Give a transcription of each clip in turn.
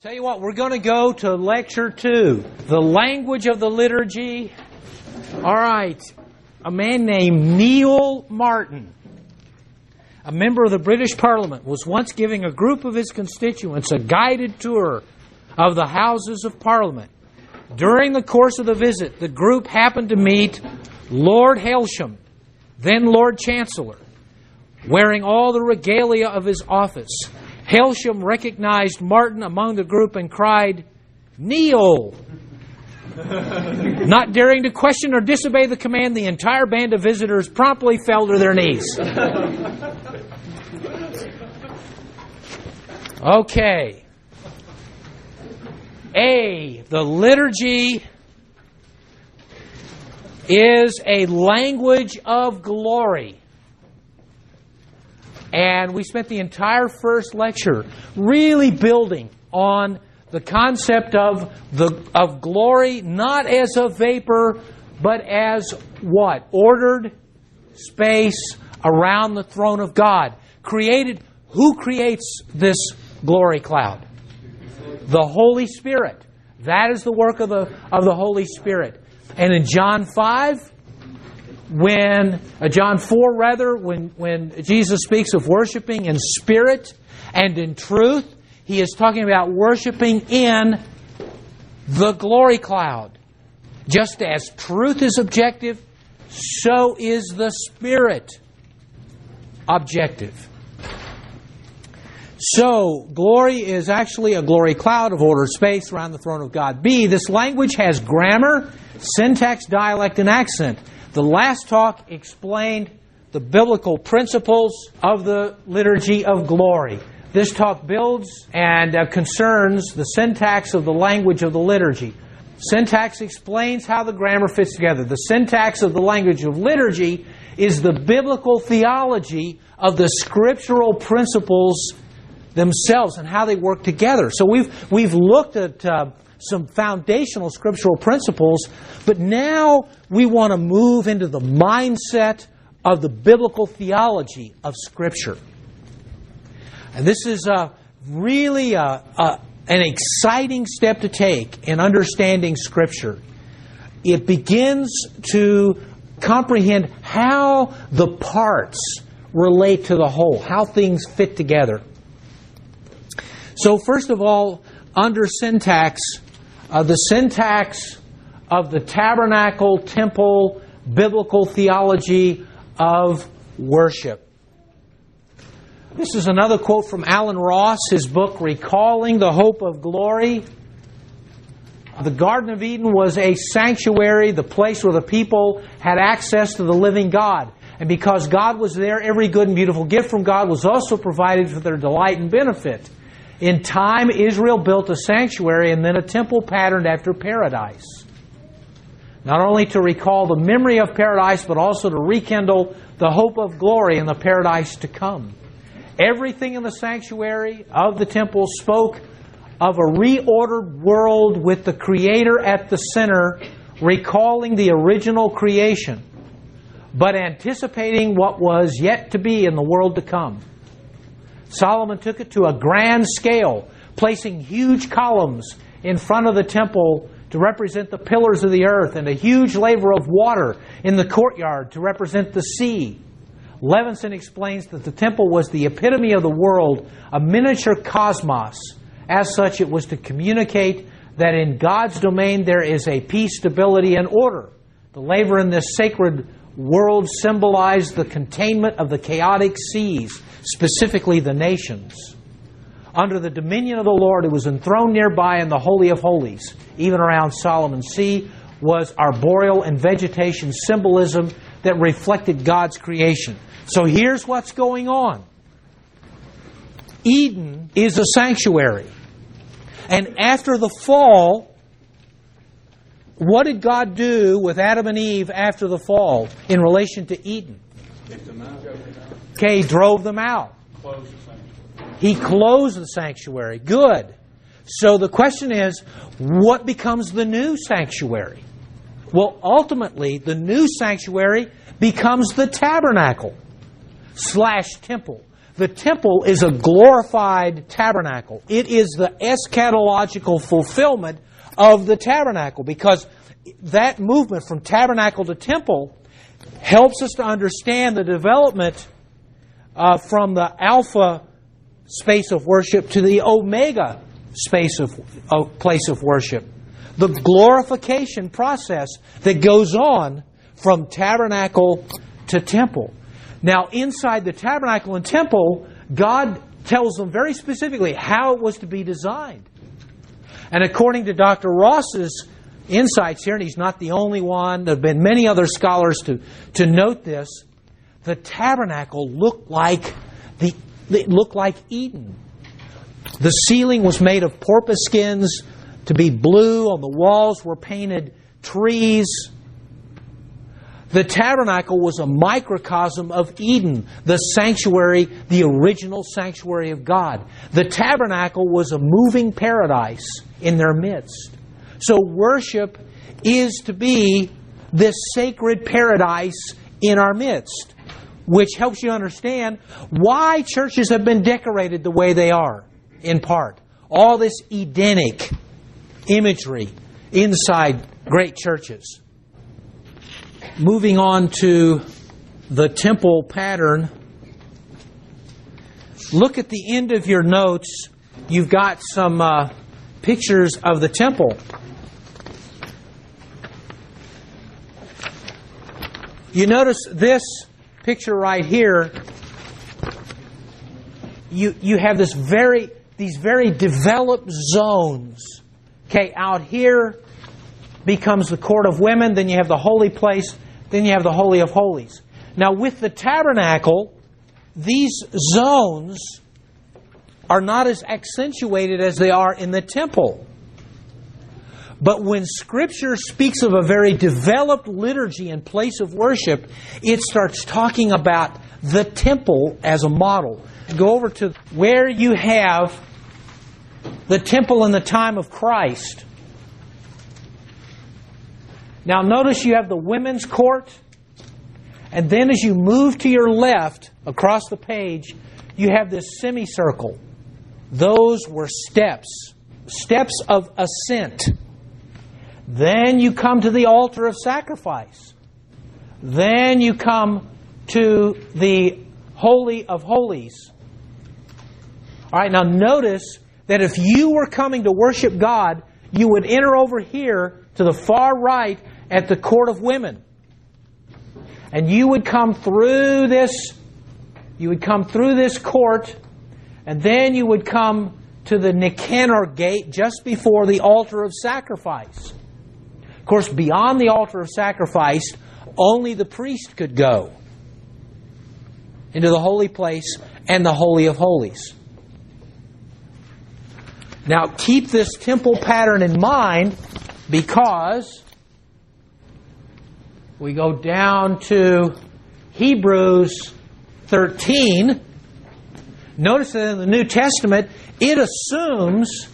Tell you what, we're going to go to Lecture 2, the language of the liturgy. All right, a man named Neil Martin, a member of the British Parliament, was once giving a group of his constituents a guided tour of the Houses of Parliament. During the course of the visit, the group happened to meet Lord Hailsham, then Lord Chancellor, wearing all the regalia of his office. Hailsham recognized Martin among the group and cried, "Kneel!" Not daring to question or disobey the command, the entire band of visitors promptly fell to their knees. Okay. The liturgy is a language of glory. And we spent the entire first lecture really building on the concept of glory, not as a vapor, but as what? Ordered space around the throne of God. Who creates this glory cloud? The Holy Spirit. That is the work of the Holy Spirit. And in John 4, when Jesus speaks of worshiping in spirit and in truth, He is talking about worshiping in the glory cloud. Just as truth is objective, so is the Spirit objective. So, glory is actually a glory cloud of ordered space around the throne of God. B, this language has grammar, syntax, dialect, and accent. The last talk explained the biblical principles of the liturgy of glory. This talk builds and concerns the syntax of the language of the liturgy. Syntax explains how the grammar fits together. The syntax of the language of liturgy is the biblical theology of the scriptural principles themselves and how they work together. So we've looked at some foundational scriptural principles, but now we want to move into the mindset of the biblical theology of Scripture. And this is really an exciting step to take in understanding Scripture. It begins to comprehend how the parts relate to the whole, how things fit together. So first of all, under syntax, the syntax of the tabernacle, temple, biblical theology of worship. This is another quote from Alan Ross, his book, Recalling the Hope of Glory. The Garden of Eden was a sanctuary, the place where the people had access to the living God. And because God was there, every good and beautiful gift from God was also provided for their delight and benefit. In time, Israel built a sanctuary and then a temple patterned after paradise. Not only to recall the memory of paradise, but also to rekindle the hope of glory in the paradise to come. Everything in the sanctuary of the temple spoke of a reordered world with the Creator at the center, recalling the original creation, but anticipating what was yet to be in the world to come. Solomon took it to a grand scale, placing huge columns in front of the temple to represent the pillars of the earth and a huge laver of water in the courtyard to represent the sea. Levinson explains that the temple was the epitome of the world, a miniature cosmos. As such, it was to communicate that in God's domain there is a peace, stability, and order. The laver in this sacred world symbolized the containment of the chaotic seas, specifically the nations. Under the dominion of the Lord, it was enthroned nearby in the Holy of Holies. Even around Solomon's Sea was arboreal and vegetation symbolism that reflected God's creation. So here's what's going on. Eden is a sanctuary. And after the fall, what did God do with Adam and Eve after the fall in relation to Eden? Kicked them out. Okay, he drove them out. Closed the sanctuary. He closed the sanctuary. Good. So the question is, what becomes the new sanctuary? Well, ultimately, the new sanctuary becomes the tabernacle / temple. The temple is a glorified tabernacle. It is the eschatological fulfillment of the tabernacle, because that movement from tabernacle to temple helps us to understand the development from the alpha space of worship to the omega space of place of worship. The glorification process that goes on from tabernacle to temple. Now, inside the tabernacle and temple, God tells them very specifically how it was to be designed. And according to Dr. Ross's insights here, and he's not the only one, there have been many other scholars to note this, the tabernacle looked like Eden. The ceiling was made of porpoise skins to be blue. On the walls were painted trees. The tabernacle was a microcosm of Eden, the sanctuary, the original sanctuary of God. The tabernacle was a moving paradise in their midst. So worship is to be this sacred paradise in our midst, which helps you understand why churches have been decorated the way they are, in part. All this Edenic imagery inside great churches. Moving on to the temple pattern. Look at the end of your notes. You've got some pictures of the temple. You notice this picture right here. You have these very developed zones. Okay, out here becomes the court of women, then you have the holy place, then you have the Holy of Holies. Now with the tabernacle, these zones are not as accentuated as they are in the temple. But when Scripture speaks of a very developed liturgy and place of worship, it starts talking about the temple as a model. Go over to where you have the temple in the time of Christ. Now notice you have the women's court, and then as you move to your left across the page, you have this semicircle. Those were steps of ascent. Then you come to the altar of sacrifice. Then you come to the Holy of Holies. All right, now notice that if you were coming to worship God, you would enter over here to the far right at the court of women. And you would come through this court, and then you would come to the Nicanor gate just before the altar of sacrifice. Of course, beyond the altar of sacrifice, only the priest could go into the holy place and the Holy of Holies. Now, keep this temple pattern in mind, because we go down to Hebrews 13. Notice that in the New Testament, it assumes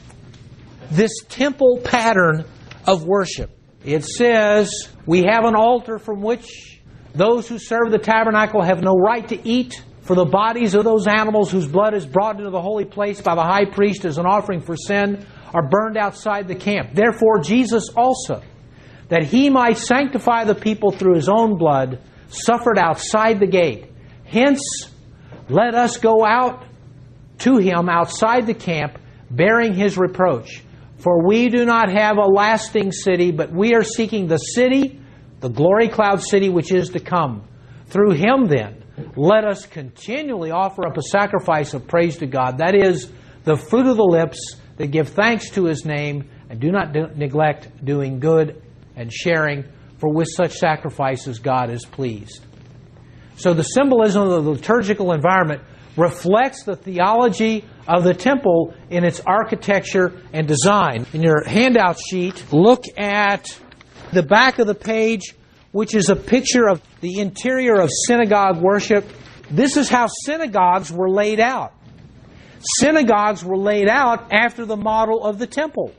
this temple pattern of worship. It says, we have an altar from which those who serve the tabernacle have no right to eat, for the bodies of those animals whose blood is brought into the holy place by the high priest as an offering for sin are burned outside the camp. Therefore Jesus also, that He might sanctify the people through His own blood, suffered outside the gate. Hence, let us go out to Him outside the camp, bearing His reproach. For we do not have a lasting city, but we are seeking the city, the glory cloud city which is to come. Through Him then, let us continually offer up a sacrifice of praise to God. That is, the fruit of the lips that give thanks to His name, and do not neglect doing good and sharing, for with such sacrifices God is pleased. So the symbolism of the liturgical environment reflects the theology of the temple in its architecture and design. In your handout sheet, look at the back of the page, which is a picture of the interior of synagogue worship. This is how synagogues were laid out. Synagogues were laid out after the model of the temple.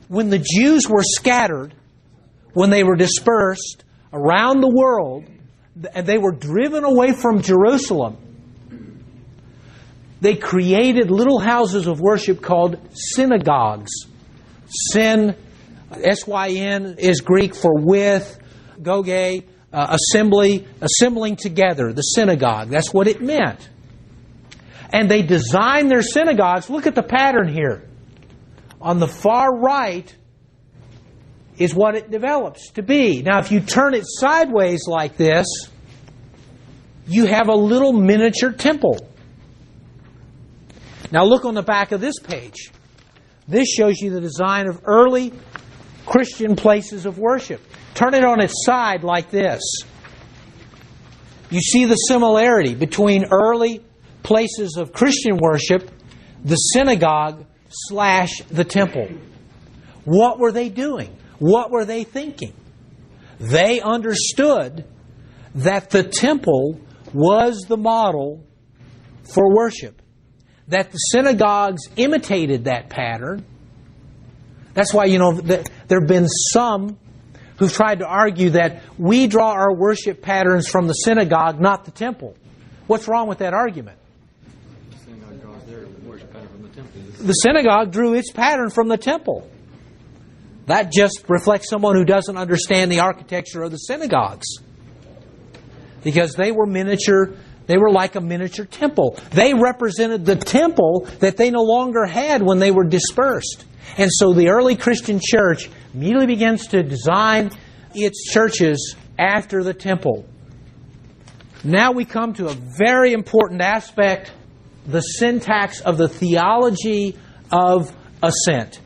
When the Jews were scattered, when they were dispersed around the world, and they were driven away from Jerusalem, They created little houses of worship called synagogues. Syn, S-Y-N, is Greek for with, goge, assembly, assembling together, the synagogue. That's what it meant. And they designed their synagogues. Look at the pattern here. On the far right is what it develops to be. Now, if you turn it sideways like this, you have a little miniature temple. Now, look on the back of this page. This shows you the design of early Christian places of worship. Turn it on its side like this. You see the similarity between early places of Christian worship, the synagogue / the temple. What were they doing? What were they thinking? They understood that the temple was the model for worship. That the synagogues imitated that pattern. That's why, there have been some who've tried to argue that we draw our worship patterns from the synagogue, not the temple. What's wrong with that argument? The synagogue drew its pattern from the temple. That just reflects someone who doesn't understand the architecture of the synagogues. Because they were like a miniature temple. They represented the temple that they no longer had when they were dispersed. And so the early Christian church immediately begins to design its churches after the temple. Now we come to a very important aspect, the syntax of the theology of ascent.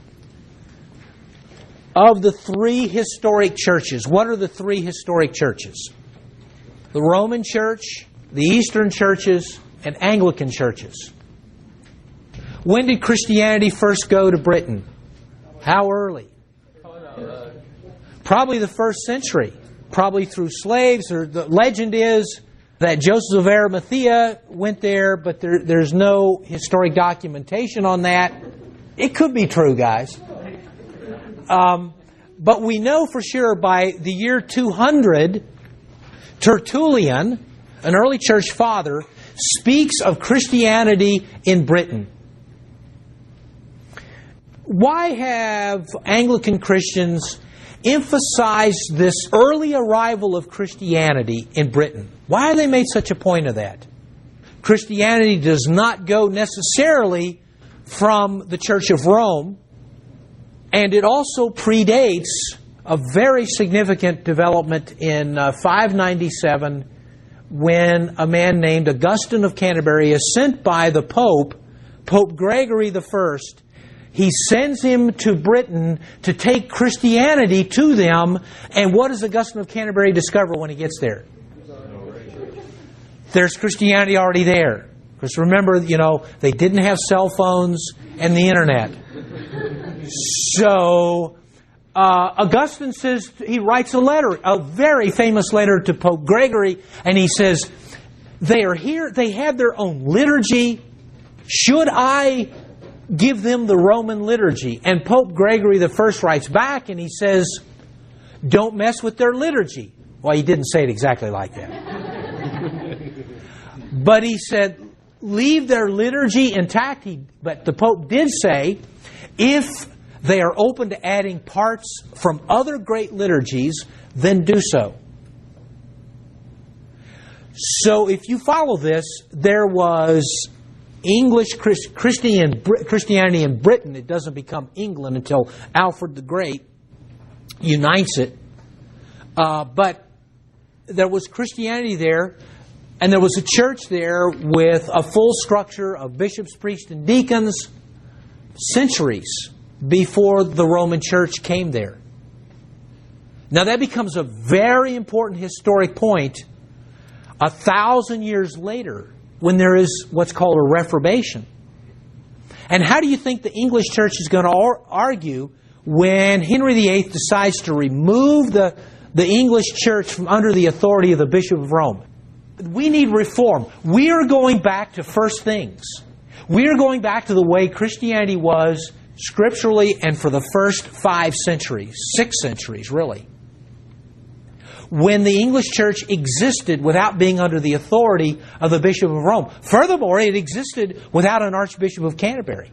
Of the three historic churches, what are the three historic churches? The Roman Church, the Eastern churches, and Anglican churches. When did Christianity first go to Britain? How early? Probably the first century. Probably through slaves, or the legend is that Joseph of Arimathea went there, but there's no historic documentation on that. It could be true, guys. But we know for sure by the year 200, Tertullian, an early church father, speaks of Christianity in Britain. Why have Anglican Christians emphasized this early arrival of Christianity in Britain? Why have they made such a point of that? Christianity does not go necessarily from the Church of Rome, and it also predates a very significant development in 597 when a man named Augustine of Canterbury is sent by the Pope, Pope Gregory I. He sends him to Britain to take Christianity to them. And what does Augustine of Canterbury discover when he gets there? There's Christianity already there. Because remember, they didn't have cell phones and the internet. So Augustine says, he writes a letter, a very famous letter to Pope Gregory, and he says, they are here, they have their own liturgy. Should I give them the Roman liturgy? And Pope Gregory I writes back and he says, don't mess with their liturgy. Well, he didn't say it exactly like that. But he said, leave their liturgy intact. But the Pope did say, if they are open to adding parts from other great liturgies, then do so. So if you follow this, there was English Christianity in Britain. It doesn't become England until Alfred the Great unites it. But there was Christianity there, and there was a church there with a full structure of bishops, priests, and deacons centuries before the Roman Church came there. Now that becomes a very important historic point 1,000 years later, when there is what's called a Reformation. And how do you think the English church is going to argue when Henry VIII decides to remove the English church from under the authority of the Bishop of Rome? We need reform. We are going back to first things. We are going back to the way Christianity was scripturally and for the first 5 centuries, 6 centuries really. when the English Church existed without being under the authority of the Bishop of Rome. Furthermore, it existed without an Archbishop of Canterbury.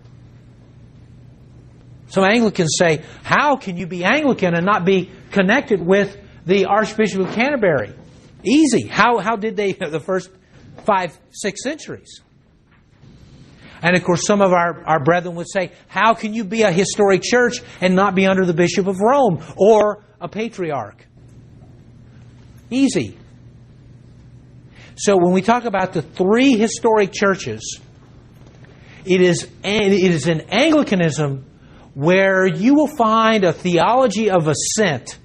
Some Anglicans say, how can you be Anglican and not be connected with the Archbishop of Canterbury? Easy. How did they the first 5-6 centuries? And of course, some of our brethren would say, how can you be a historic church and not be under the Bishop of Rome or a patriarch? Easy. So when we talk about the three historic churches, it is in Anglicanism where you will find a theology of assent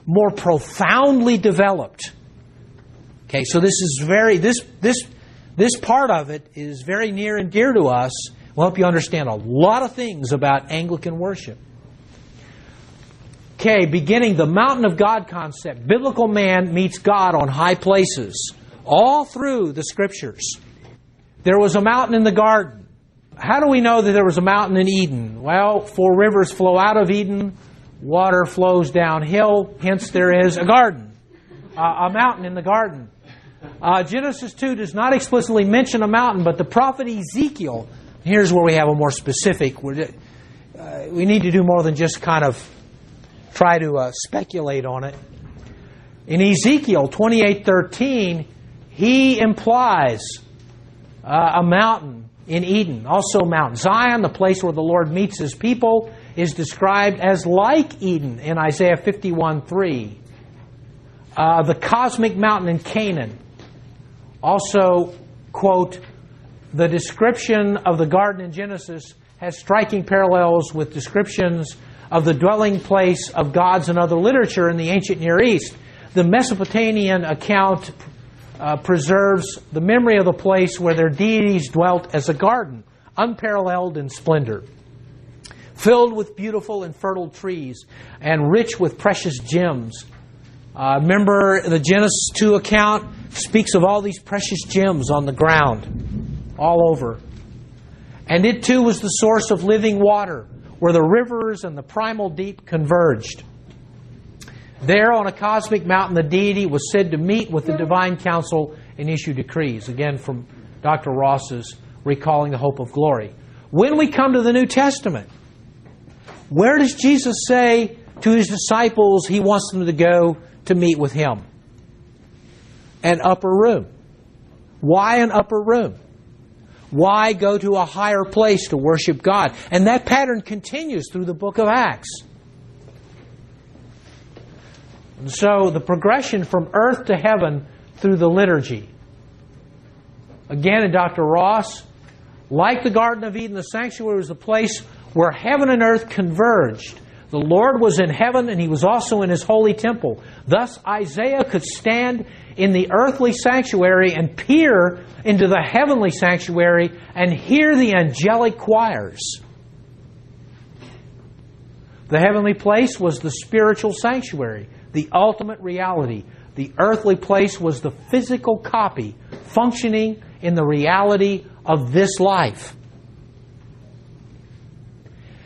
more profoundly developed. Okay, so this part of it is very near and dear to us. We'll help you understand a lot of things about Anglican worship. Okay, beginning the mountain of God concept. Biblical man meets God on high places. All through the Scriptures. There was a mountain in the garden. How do we know that there was a mountain in Eden? Well, 4 rivers flow out of Eden. Water flows downhill. Hence there is a garden. A mountain in the garden. Genesis 2 does not explicitly mention a mountain, but the prophet Ezekiel, here's where we have a more specific. We need to do more than just kind of try to speculate on it. In Ezekiel 28:13, he implies a mountain in Eden. Also Mount Zion, the place where the Lord meets His people, is described as like Eden in Isaiah 51:3. The cosmic mountain in Canaan. Also, quote, the description of the garden in Genesis has striking parallels with descriptions of the dwelling place of gods and other literature in the ancient Near East. The Mesopotamian account preserves the memory of the place where their deities dwelt as a garden, unparalleled in splendor, filled with beautiful and fertile trees, and rich with precious gems. Remember, the Genesis 2 account speaks of all these precious gems on the ground, all over. And it too was the source of living water, where the rivers and the primal deep converged. There on a cosmic mountain, the deity was said to meet with the divine council and issue decrees. Again, from Dr. Ross's Recalling the Hope of Glory. When we come to the New Testament, where does Jesus say to His disciples He wants them to go to meet with Him? An upper room. Why an upper room? Why go to a higher place to worship God? And that pattern continues through the book of Acts. And so the progression from earth to heaven through the liturgy. Again, in Dr. Ross, like the Garden of Eden, the sanctuary was the place where heaven and earth converged. The Lord was in heaven and He was also in His holy temple. Thus Isaiah could stand in the earthly sanctuary and peer into the heavenly sanctuary and hear the angelic choirs. The heavenly place was the spiritual sanctuary, the ultimate reality. The earthly place was the physical copy, functioning in the reality of this life.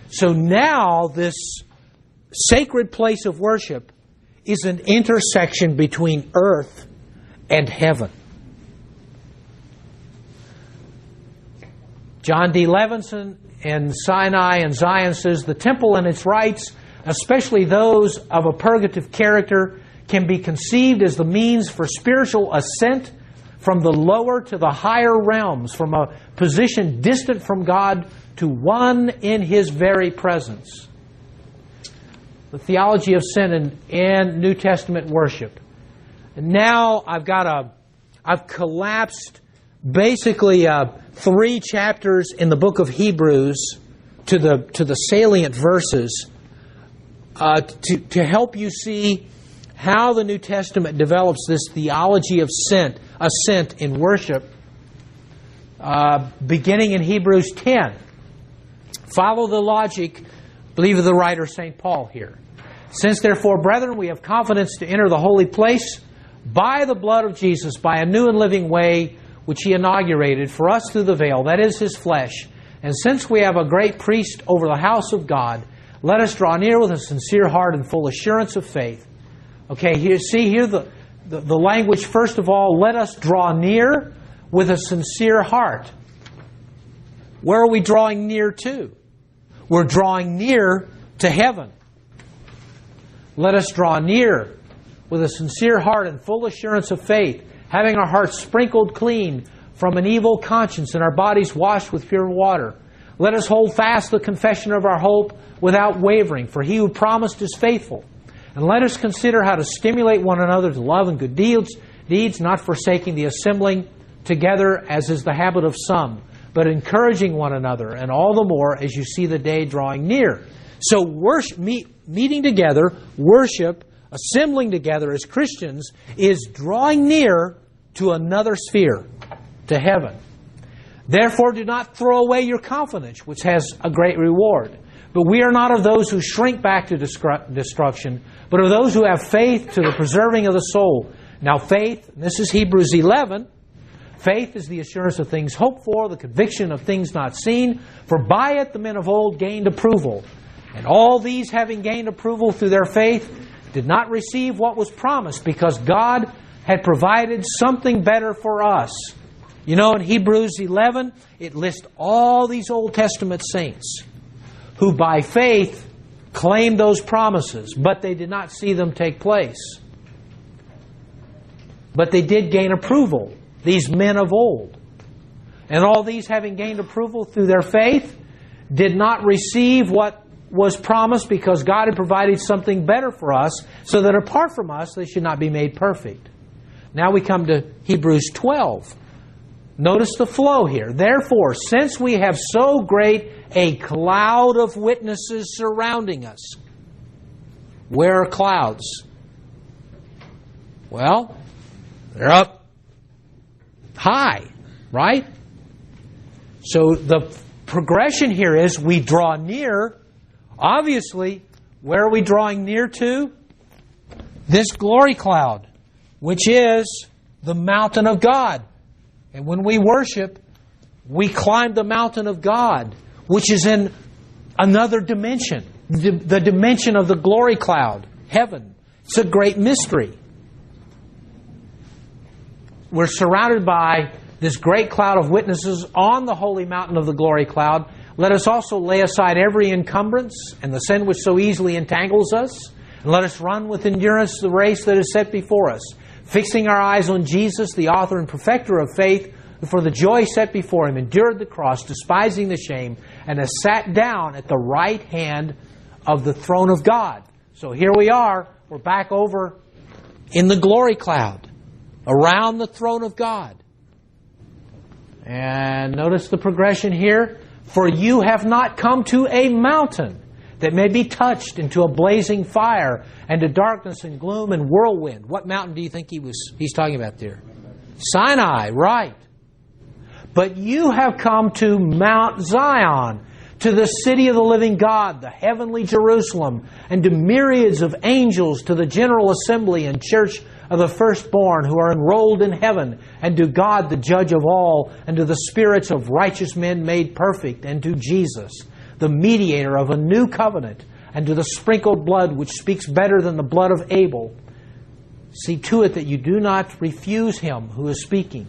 So now this sacred place of worship is an intersection between earth and heaven. John D. Levinson in Sinai and Zion says, the temple and its rites, especially those of a purgative character, can be conceived as the means for spiritual ascent from the lower to the higher realms, from a position distant from God to one in His very presence. The theology of sin in New Testament worship. And now I've collapsed basically 3 chapters in the book of Hebrews to the salient verses to help you see how the New Testament develops this theology of ascent in worship, beginning in Hebrews 10. Follow the logic, believe of the writer St. Paul here. Since therefore, brethren, we have confidence to enter the holy place by the blood of Jesus, by a new and living way which He inaugurated for us through the veil, that is His flesh. And since we have a great priest over the house of God, let us draw near with a sincere heart and full assurance of faith, Okay, here the language, first of all, let us draw near with a sincere heart. Where are we drawing near to? We're drawing near to heaven. Let us draw near with a sincere heart and full assurance of faith, having our hearts sprinkled clean from an evil conscience and our bodies washed with pure water. Let us hold fast the confession of our hope without wavering, for He who promised is faithful. And let us consider how to stimulate one another to love and good deeds, not forsaking the assembling together as is the habit of some, but encouraging one another, and all the more as you see the day drawing near. So meeting together, worship, assembling together as Christians is drawing near to another sphere, to heaven. Therefore do not throw away your confidence, which has a great reward. But we are not of those who shrink back to destruction, but of those who have faith to the preserving of the soul. Now faith, and this is Hebrews 11, faith is the assurance of things hoped for, the conviction of things not seen. For by it the men of old gained approval. And all these, having gained approval through their faith, did not receive what was promised, because God had provided something better for us. You know, in Hebrews 11, it lists all these Old Testament saints who by faith claimed those promises, but they did not see them take place. But they did gain approval, these men of old. And all these, having gained approval through their faith, did not receive what was promised, because God had provided something better for us, so that apart from us they should not be made perfect. Now we come to Hebrews 12. Notice the flow here. Therefore, since we have so great a cloud of witnesses surrounding us. Where are clouds? Well, they're up high, right? So the progression here is we draw near. Obviously, where are we drawing near to? This glory cloud, which is the mountain of God. And when we worship, we climb the mountain of God, which is in another dimension, the dimension of the glory cloud, heaven. It's a great mystery. We're surrounded by this great cloud of witnesses on the holy mountain of the glory cloud. Let us also lay aside every encumbrance and the sin which so easily entangles us, and let us run with endurance the race that is set before us, fixing our eyes on Jesus, the author and perfecter of faith, who for the joy set before Him endured the cross, despising the shame, and has sat down at the right hand of the throne of God. So here we are. We're back over in the glory cloud, around the throne of God. And notice the progression here. For you have not come to a mountain that may be touched, into a blazing fire, and to darkness and gloom and whirlwind. What mountain do you think he's talking about there? Sinai, right. But you have come to Mount Zion, to the city of the living God, the heavenly Jerusalem, and to myriads of angels, to the general assembly and church of the firstborn who are enrolled in heaven, and to God the judge of all, and to the spirits of righteous men made perfect, and to Jesus, the mediator of a new covenant, and to the sprinkled blood which speaks better than the blood of Abel. See to it that you do not refuse Him who is speaking.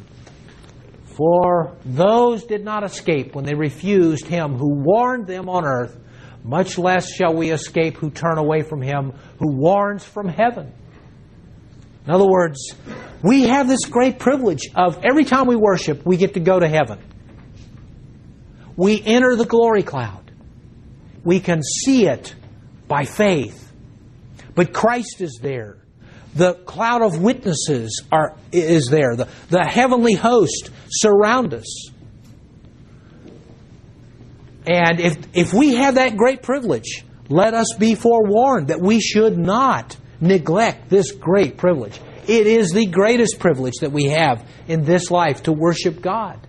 For those did not escape when they refused Him who warned them on earth. Much less shall we escape who turn away from Him who warns from heaven. In other words, we have this great privilege of every time we worship, we get to go to heaven. We enter the glory cloud. We can see it by faith. But Christ is there. The cloud of witnesses is there. The heavenly host surround us. And if we have that great privilege, let us be forewarned that we should not neglect this great privilege. It is the greatest privilege that we have in this life, to worship God.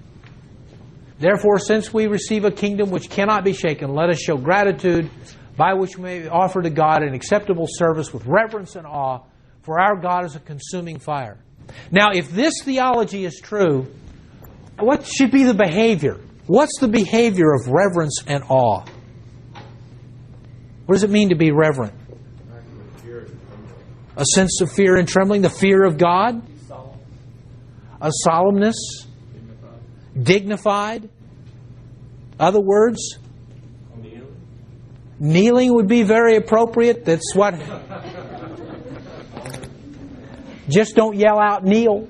Therefore, since we receive a kingdom which cannot be shaken, let us show gratitude, by which we may offer to God an acceptable service with reverence and awe, for our God is a consuming fire. Now, if this theology is true, what should be the behavior? What's the behavior of reverence and awe? What does it mean to be reverent? A sense of fear and trembling, the fear of God. A solemnness. Dignified. Other words? Kneeling would be very appropriate. That's what... Just don't yell out, kneel.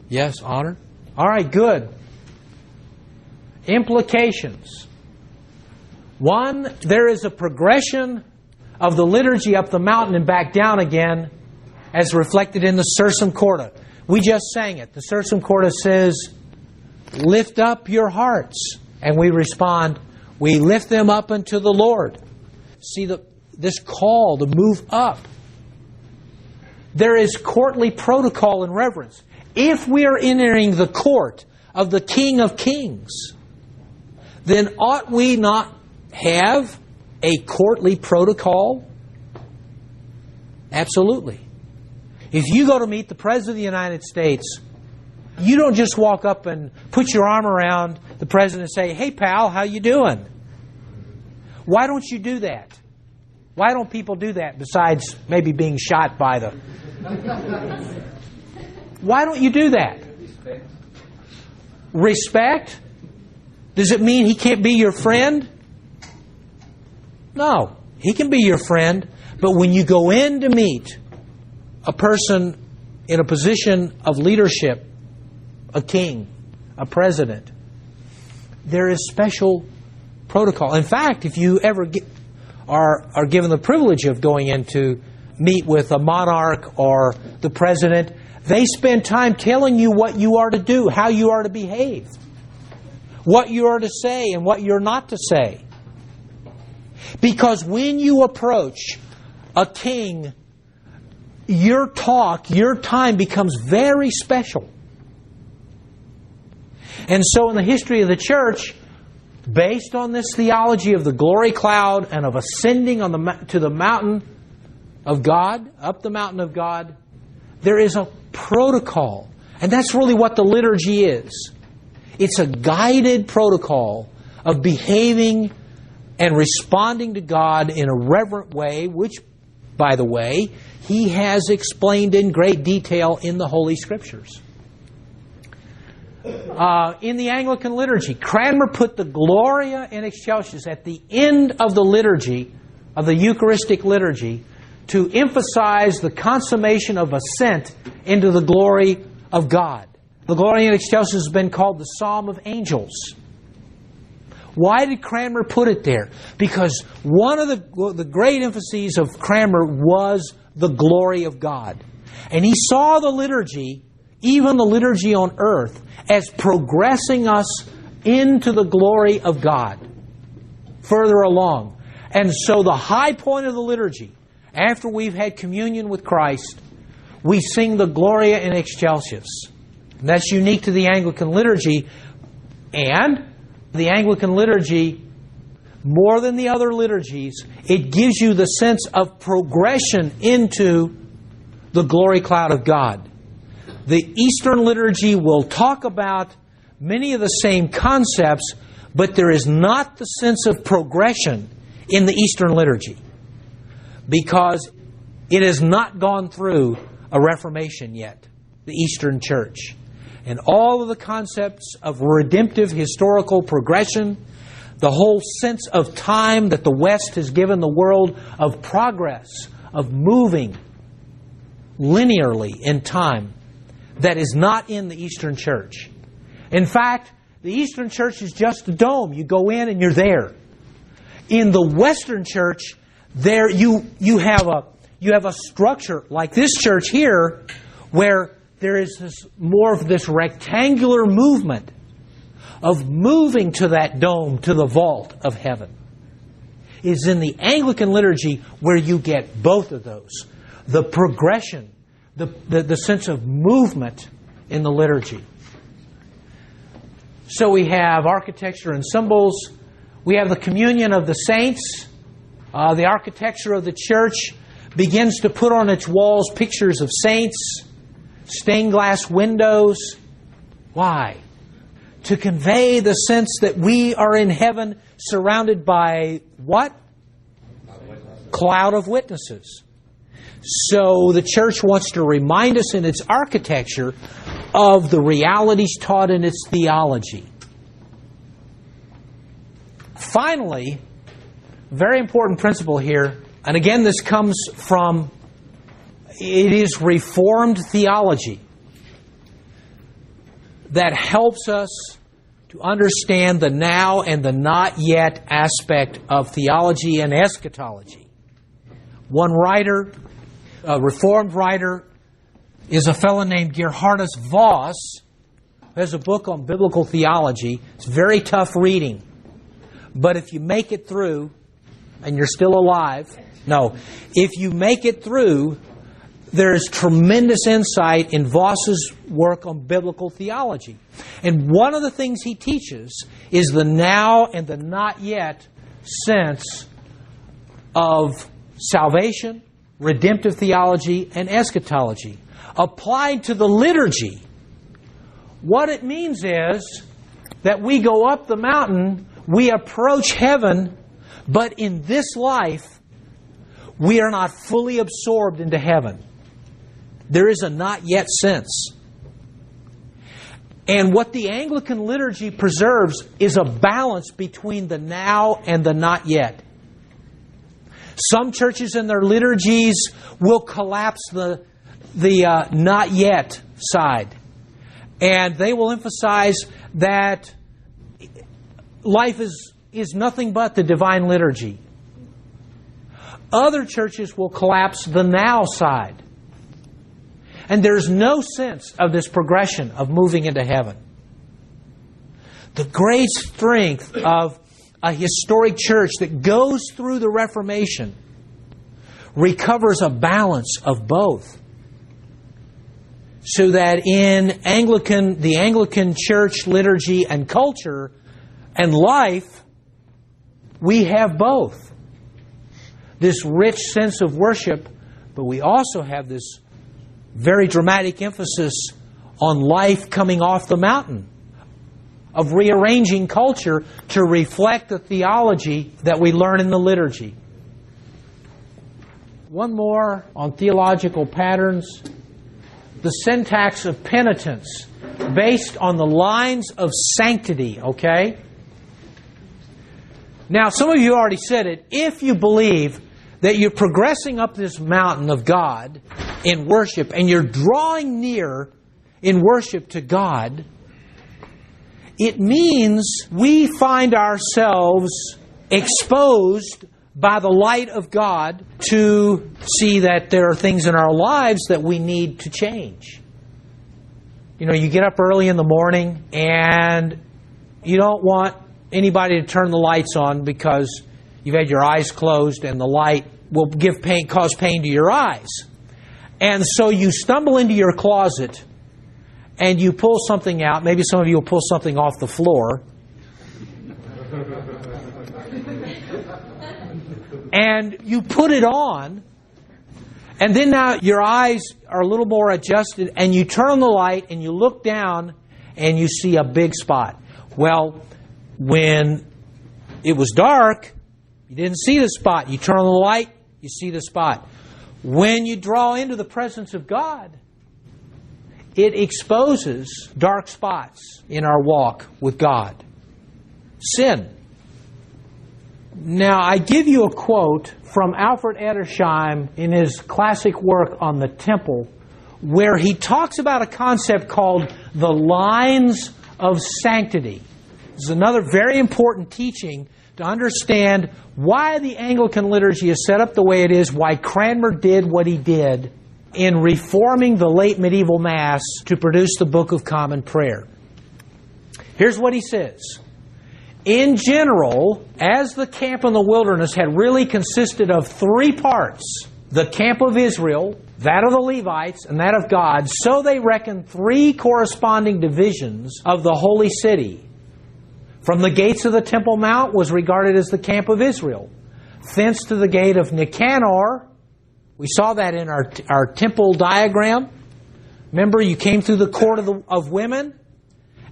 Yes, honor. All right, good. Implications. One, there is a progression of the liturgy up the mountain and back down again, as reflected in the Sursum Corda. We just sang it. The Sursum Corda says, lift up your hearts. And we respond, we lift them up unto the Lord. See this call to move up. There is courtly protocol and reverence. If we are entering the court of the King of Kings, then ought we not have a courtly protocol? Absolutely. If you go to meet the President of the United States, you don't just walk up and put your arm around the President and say, hey pal, how you doing? Why don't you do that? Why don't people do that besides maybe being shot by the... Why don't you do that? Respect? Does it mean he can't be your friend? No, he can be your friend, but when you go in to meet a person in a position of leadership, a king, a president, there is special protocol. In fact, if you ever are given the privilege of going in to meet with a monarch or the president, they spend time telling you what you are to do, how you are to behave, what you are to say and what you're not to say. Because when you approach a king, your talk, your time becomes very special. And so in the history of the church, based on this theology of the glory cloud and of ascending to the mountain of God, up the mountain of God, there is a protocol. And that's really what the liturgy is. It's a guided protocol of behaving and responding to God in a reverent way, which, by the way, He has explained in great detail in the Holy Scriptures. In the Anglican liturgy, Cranmer put the Gloria in Excelsis at the end of the liturgy, of the Eucharistic liturgy, to emphasize the consummation of ascent into the glory of God. The Gloria in Excelsis has been called the Psalm of Angels. Why did Cranmer put it there? Because one of the great emphases of Cranmer was the glory of God. And he saw the liturgy, even the liturgy on earth, as progressing us into the glory of God further along. And so the high point of the liturgy, after we've had communion with Christ, we sing the Gloria in Excelsis. And that's unique to the Anglican liturgy. And the Anglican liturgy, more than the other liturgies, it gives you the sense of progression into the glory cloud of God. The Eastern liturgy will talk about many of the same concepts, but there is not the sense of progression in the Eastern liturgy because it has not gone through a Reformation yet, the Eastern Church. And all of the concepts of redemptive historical progression, the whole sense of time that the West has given the world of progress, of moving linearly in time, that is not in the Eastern Church. In fact, the Eastern Church is just a dome. You go in and you're there. In the Western Church, there you have a structure like this church here, where there is more of this rectangular movement of moving to that dome, to the vault of heaven. It is in the Anglican liturgy where you get both of those. The progression, the sense of movement in the liturgy. So we have architecture and symbols. We have the communion of the saints. The architecture of the church begins to put on its walls pictures of saints, stained glass windows. Why? To convey the sense that we are in heaven surrounded by what? cloud of witnesses. So the church wants to remind us in its architecture of the realities taught in its theology. Finally, very important principle here, and again this comes from, it is Reformed theology that helps us to understand the now and the not yet aspect of theology and eschatology. One writer, a Reformed writer, is a fellow named Gerhardus Voss, who has a book on biblical theology. It's very tough reading. But if you make it through, and you're still alive, if you make it through, there's tremendous insight in Voss's work on biblical theology. And one of the things he teaches is the now and the not yet sense of salvation, redemptive theology, and eschatology. Applied to the liturgy, what it means is that we go up the mountain, we approach heaven, but in this life, we are not fully absorbed into heaven. There is a not yet sense. And what the Anglican liturgy preserves is a balance between the now and the not yet. Some churches in their liturgies will collapse the not yet side. And they will emphasize that life is nothing but the divine liturgy. Other churches will collapse the now side. And there's no sense of this progression of moving into heaven. The great strength of a historic church that goes through the Reformation recovers a balance of both. So that in the Anglican church liturgy and culture and life, we have both. This rich sense of worship, but we also have this very dramatic emphasis on life coming off the mountain, of rearranging culture to reflect the theology that we learn in the liturgy. One more on theological patterns. The syntax of penitence, based on the lines of sanctity, okay? Now, some of you already said it. If you believe that you're progressing up this mountain of God in worship and you're drawing near in worship to God, it means we find ourselves exposed by the light of God to see that there are things in our lives that we need to change. You know, you get up early in the morning and you don't want anybody to turn the lights on because you've had your eyes closed and the light will cause pain to your eyes. And so you stumble into your closet and you pull something out. Maybe some of you will pull something off the floor. And you put it on, and then now your eyes are a little more adjusted, and you turn on the light, and you look down, and you see a big spot. Well, when it was dark, you didn't see the spot. You turn on the light, you see the spot. When you draw into the presence of God, it exposes dark spots in our walk with God. Sin. Now, I give you a quote from Alfred Edersheim in his classic work on the temple, where he talks about a concept called the lines of sanctity. This is another very important teaching to understand why the Anglican liturgy is set up the way it is, why Cranmer did what he did in reforming the late medieval Mass to produce the Book of Common Prayer. Here's what he says. In general, as the camp in the wilderness had really consisted of three parts, the camp of Israel, that of the Levites, and that of God, so they reckoned three corresponding divisions of the holy city. From the gates of the Temple Mount was regarded as the camp of Israel. Thence to the gate of Nicanor, we saw that in our temple diagram. Remember, you came through the court of women,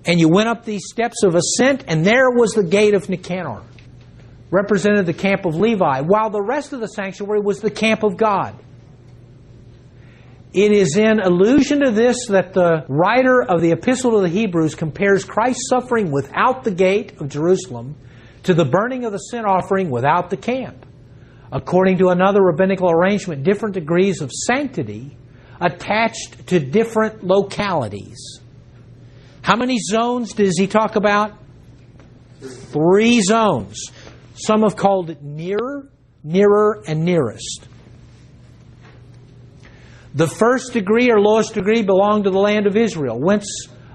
and you went up these steps of ascent, and there was the gate of Nicanor. represented the camp of Levi, while the rest of the sanctuary was the camp of God. It is in allusion to this that the writer of the Epistle to the Hebrews compares Christ's suffering without the gate of Jerusalem to the burning of the sin offering without the camp. According to another rabbinical arrangement, different degrees of sanctity attached to different localities. How many zones does he talk about? 3 zones. Some have called it nearer, nearer, and nearest. The first degree or lowest degree belonged to the land of Israel, whence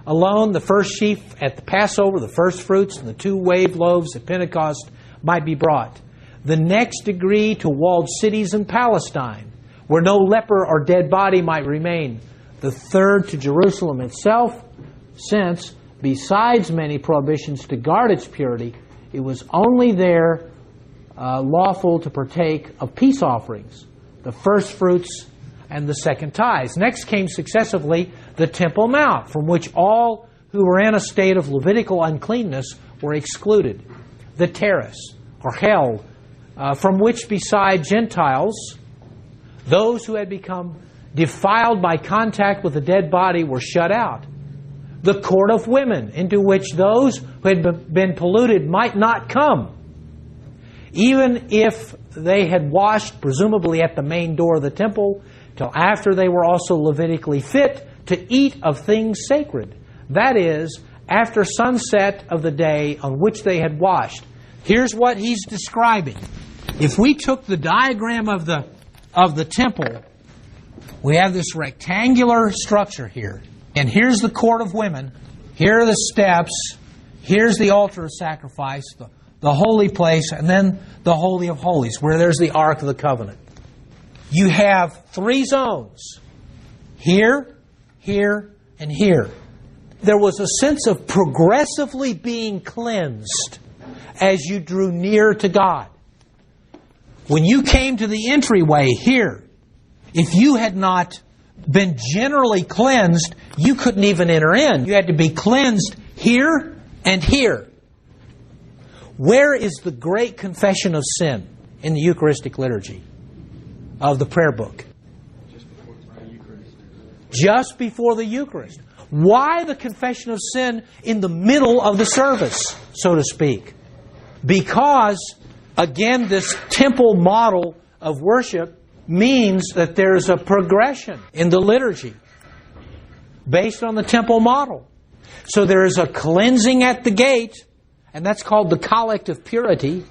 alone the first sheaf at the Passover, the first fruits, and the 2 waved loaves at Pentecost might be brought. The next degree to walled cities in Palestine, where no leper or dead body might remain. The third to Jerusalem itself, since, besides many prohibitions to guard its purity, it was only there lawful to partake of peace offerings, the first fruits and the second tithes. Next came successively the Temple Mount, from which all who were in a state of Levitical uncleanness were excluded. The terrace, or hell, from which beside Gentiles, those who had become defiled by contact with a dead body were shut out. The court of women, into which those who had been polluted might not come, even if they had washed, presumably at the main door of the temple, till after they were also Levitically fit to eat of things sacred. That is, after sunset of the day on which they had washed. Here's what he's describing. If we took the diagram of the temple, we have this rectangular structure here. And here's the court of women. Here are the steps. Here's the altar of sacrifice, the holy place, and then the Holy of Holies, where there's the Ark of the Covenant. You have 3 zones. Here, here, and here. There was a sense of progressively being cleansed as you drew near to God. When you came to the entryway here, if you had not been generally cleansed, you couldn't even enter in. You had to be cleansed here and here. Where is the great confession of sin in the Eucharistic liturgy of the prayer book? Just before the Eucharist. Why the confession of sin in the middle of the service, so to speak? Because, again, this temple model of worship means that there's a progression in the liturgy based on the temple model. So there is a cleansing at the gate, and that's called the collect of purity.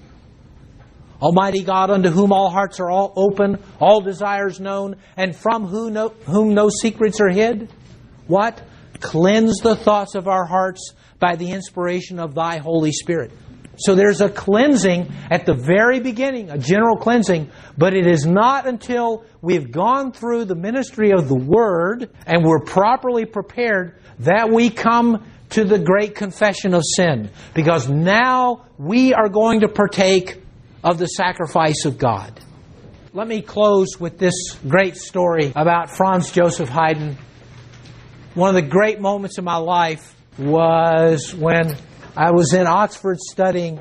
Almighty God, unto whom all hearts are all open, all desires known, and from whom no secrets are hid. What? Cleanse the thoughts of our hearts by the inspiration of Thy Holy Spirit. So there's a cleansing at the very beginning, a general cleansing, but it is not until we've gone through the ministry of the Word and we're properly prepared that we come to the great confession of sin. Because now we are going to partake of the sacrifice of God. Let me close with this great story about Franz Joseph Haydn. One of the great moments of my life was when I was in Oxford studying.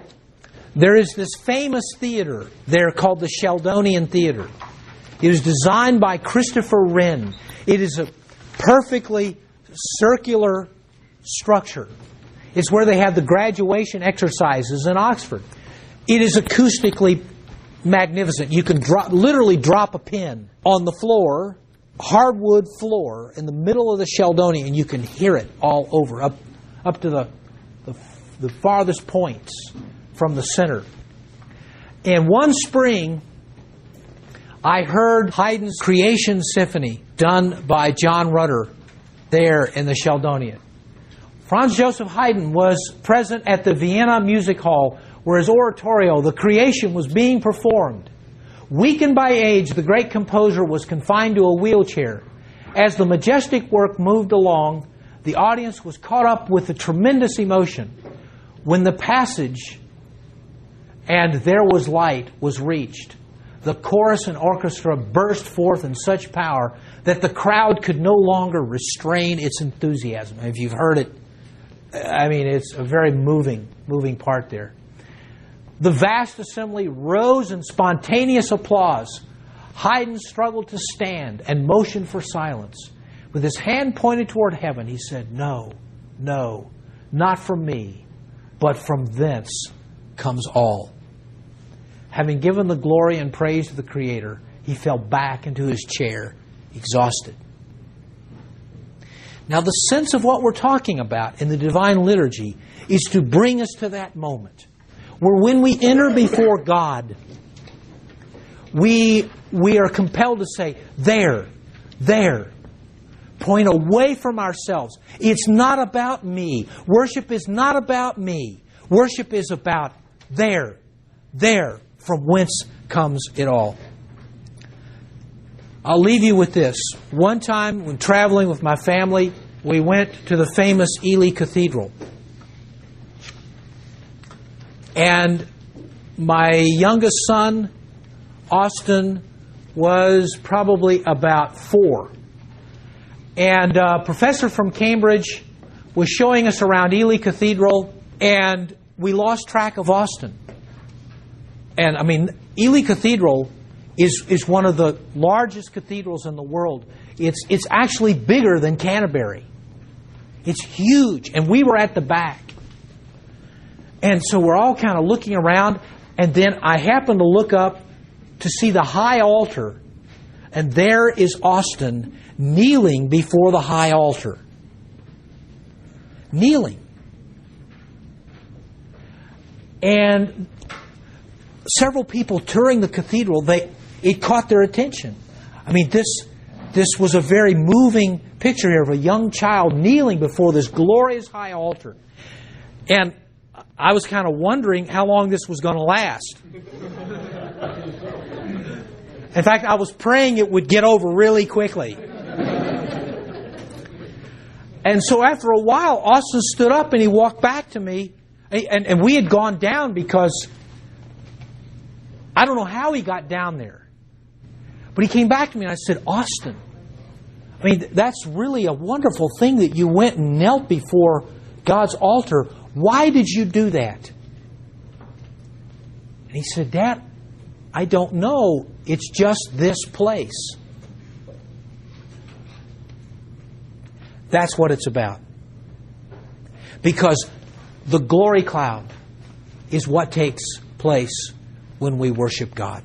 There is this famous theater there called the Sheldonian Theater. It was designed by Christopher Wren. It is a perfectly circular structure. It's where they have the graduation exercises in Oxford. It is acoustically magnificent. You can literally drop a pin on the floor, hardwood floor, in the middle of the Sheldonian, and you can hear it all over, up to the farthest points from the center. And one spring, I heard Haydn's Creation Symphony done by John Rutter there in the Sheldonian. Franz Joseph Haydn was present at the Vienna Music Hall where his oratorio, The Creation, was being performed. Weakened by age, the great composer was confined to a wheelchair. As the majestic work moved along, the audience was caught up with a tremendous emotion. When the passage, "And there was light," was reached, the chorus and orchestra burst forth in such power that the crowd could no longer restrain its enthusiasm. If you've heard it, I mean, it's a very moving part there. The vast assembly rose in spontaneous applause. Haydn struggled to stand and motioned for silence. With his hand pointed toward heaven, he said, "No, no, not from me, but from thence comes all." Having given the glory and praise to the Creator, he fell back into his chair, exhausted. Now, the sense of what we're talking about in the Divine Liturgy is to bring us to that moment where when we enter before God, we are compelled to say, there. Point away from ourselves. It's not about me. Worship is not about me. Worship is about there, from whence comes it all. I'll leave you with this. One time when traveling with my family, we went to the famous Ely Cathedral. And my youngest son, Austin, was probably about 4. And a professor from Cambridge was showing us around Ely Cathedral, and we lost track of Austin. And I mean, Ely Cathedral is one of the largest cathedrals in the world. It's actually bigger than Canterbury. It's huge, and we were at the back. And so we're all kind of looking around, and then I happened to look up to see the high altar, and there is Austin kneeling before the high altar. Kneeling. And several people touring the cathedral, it caught their attention. I mean, this was a very moving picture here of a young child kneeling before this glorious high altar. And I was kind of wondering how long this was going to last. In fact, I was praying it would get over really quickly. And so after a while, Austin stood up and he walked back to me. And we had gone down because I don't know how he got down there. But he came back to me and I said, "Austin, I mean, that's really a wonderful thing that you went and knelt before God's altar. Why did you do that?" And he said, "Dad, I don't know. It's just this place." That's what it's about. Because the glory cloud is what takes place when we worship God.